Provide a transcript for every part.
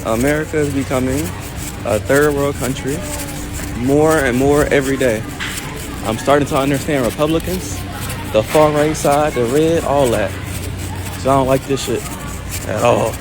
America is becoming a third world country more and more every day. I'm starting to understand Republicans, the far right side, the red, all that. So I don't like this shit at all.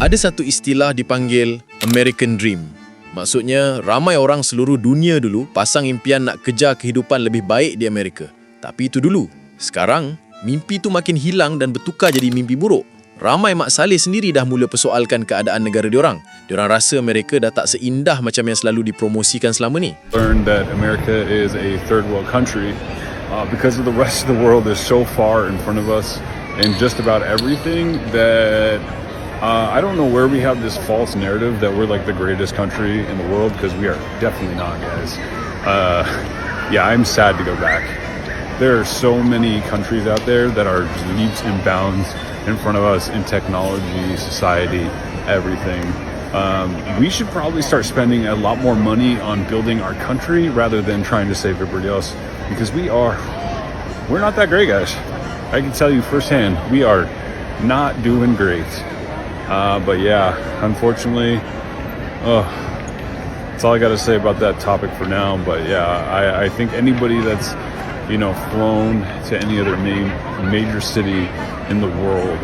Ada satu istilah dipanggil American Dream. Maksudnya, ramai orang seluruh dunia dulu pasang impian nak kejar kehidupan lebih baik di Amerika. Tapi itu dulu. Sekarang, mimpi tu makin hilang dan bertukar jadi mimpi buruk. Ramai mak saleh sendiri dah mula persoalkan keadaan negara diorang. Diorang rasa Amerika dah tak seindah macam yang selalu dipromosikan selama ni. Learned that America is a third world country because of the rest of the world is so far in front of us in just about everything that I don't know where we have this false narrative that we're like the greatest country in the world, because we are definitely not, guys. Yeah, I'm sad to go back. There are so many countries out there that are leaps and bounds in front of us in technology, society, everything. We should probably start spending a lot more money on building our country rather than trying to save everybody else, because we're not that great, guys. I can tell you firsthand, we are not doing great. But yeah, unfortunately, that's all I got to say about that topic for now. But yeah, I think anybody that's, flown to any other major city in the world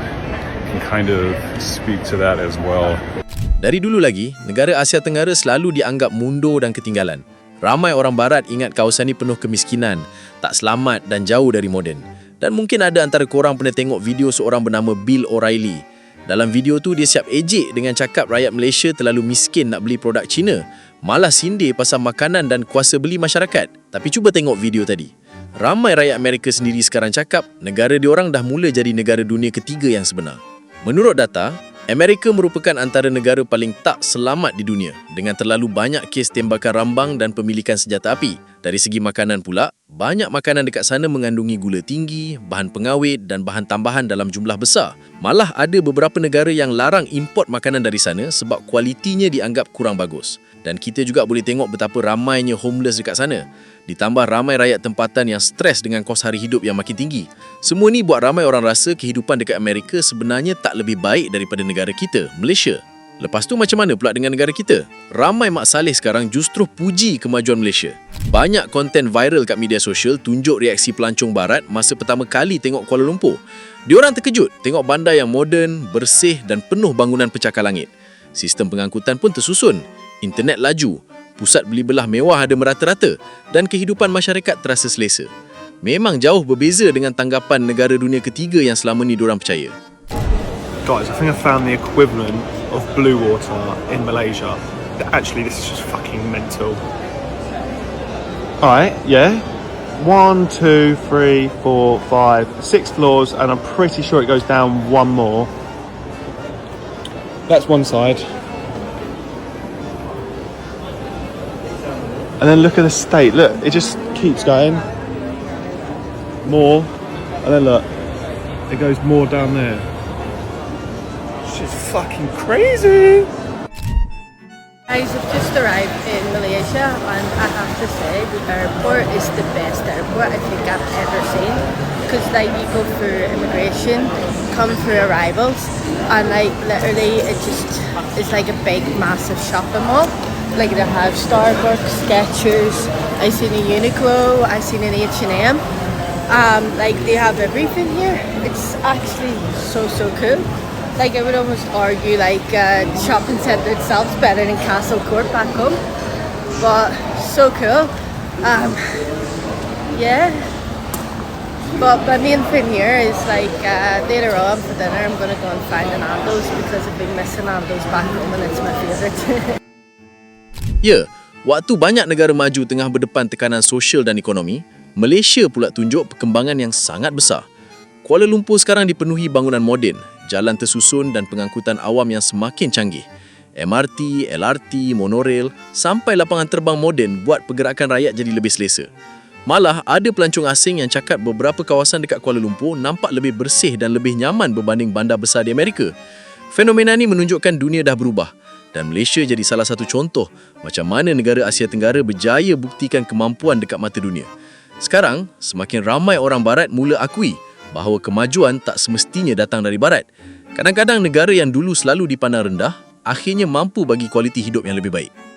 can kind of speak to that as well. Dari dulu lagi, negara Asia Tenggara selalu dianggap mundur dan ketinggalan. Ramai orang barat ingat kawasan ini penuh kemiskinan, tak selamat dan jauh dari moden. Dan mungkin ada antara korang pernah tengok video seorang bernama Bill O'Reilly. Dalam video tu dia siap ejek dengan cakap rakyat Malaysia terlalu miskin nak beli produk Cina. Malah sindir pasal makanan dan kuasa beli masyarakat. Tapi cuba tengok video tadi. Ramai rakyat Amerika sendiri sekarang cakap negara diorang dah mula jadi negara dunia ketiga yang sebenar. Menurut data, Amerika merupakan antara negara paling tak selamat di dunia dengan terlalu banyak kes tembakan rambang dan pemilikan senjata api. Dari segi makanan pula, banyak makanan dekat sana mengandungi gula tinggi, bahan pengawet dan bahan tambahan dalam jumlah besar. Malah ada beberapa negara yang larang import makanan dari sana sebab kualitinya dianggap kurang bagus. Dan kita juga boleh tengok betapa ramainya homeless dekat sana. Ditambah ramai rakyat tempatan yang stres dengan kos hari hidup yang makin tinggi. Semua ni buat ramai orang rasa kehidupan dekat Amerika sebenarnya tak lebih baik daripada negara kita, Malaysia. Lepas tu macam mana pula dengan negara kita? Ramai mak saleh sekarang justru puji kemajuan Malaysia. Banyak konten viral kat media sosial tunjuk reaksi pelancong barat masa pertama kali tengok Kuala Lumpur. Diorang terkejut tengok bandar yang moden, bersih dan penuh bangunan pencakar langit. Sistem pengangkutan pun tersusun, internet laju, pusat beli belah mewah ada merata-rata dan kehidupan masyarakat terasa selesa. Memang jauh berbeza dengan tanggapan negara dunia ketiga yang selama ni diorang percaya. Guys, I think I found the equivalent of blue water in Malaysia. Actually, this is just fucking mental. Alright, yeah. 1, 2, 3, 4, 5, 6 floors, and I'm pretty sure it goes down one more. That's one side. And then look at the state. Look, it just keeps going. More. And then look, it goes more down there. It's fucking crazy. Guys, I've just arrived in Malaysia and I have to say the airport is the best airport I think I've ever seen, because like you go through immigration, come through arrivals, and like literally it just is like a big massive shopping mall. Like they have Starbucks, Skechers, I seen a Uniqlo, I seen an H&M. Like they have everything here. It's actually so cool. Like I would almost argue like shopping centre itself is better than Castle Court back home. But so cool. Yeah. But my main thing here is like later on for dinner I'm going to go and find an Nando's, because I've been missing Nando's back home and it's my favourite. Ya, waktu banyak negara maju tengah berdepan tekanan sosial dan ekonomi, Malaysia pula tunjuk perkembangan yang sangat besar. Kuala Lumpur sekarang dipenuhi bangunan moden, jalan tersusun dan pengangkutan awam yang semakin canggih. MRT, LRT, monorail sampai lapangan terbang moden buat pergerakan rakyat jadi lebih selesa. Malah ada pelancong asing yang cakap beberapa kawasan dekat Kuala Lumpur nampak lebih bersih dan lebih nyaman berbanding bandar besar di Amerika. Fenomena ni menunjukkan dunia dah berubah dan Malaysia jadi salah satu contoh macam mana negara Asia Tenggara berjaya buktikan kemampuan dekat mata dunia. Sekarang, semakin ramai orang barat mula akui bahawa kemajuan tak semestinya datang dari barat. Kadang-kadang negara yang dulu selalu dipandang rendah, akhirnya mampu bagi kualiti hidup yang lebih baik.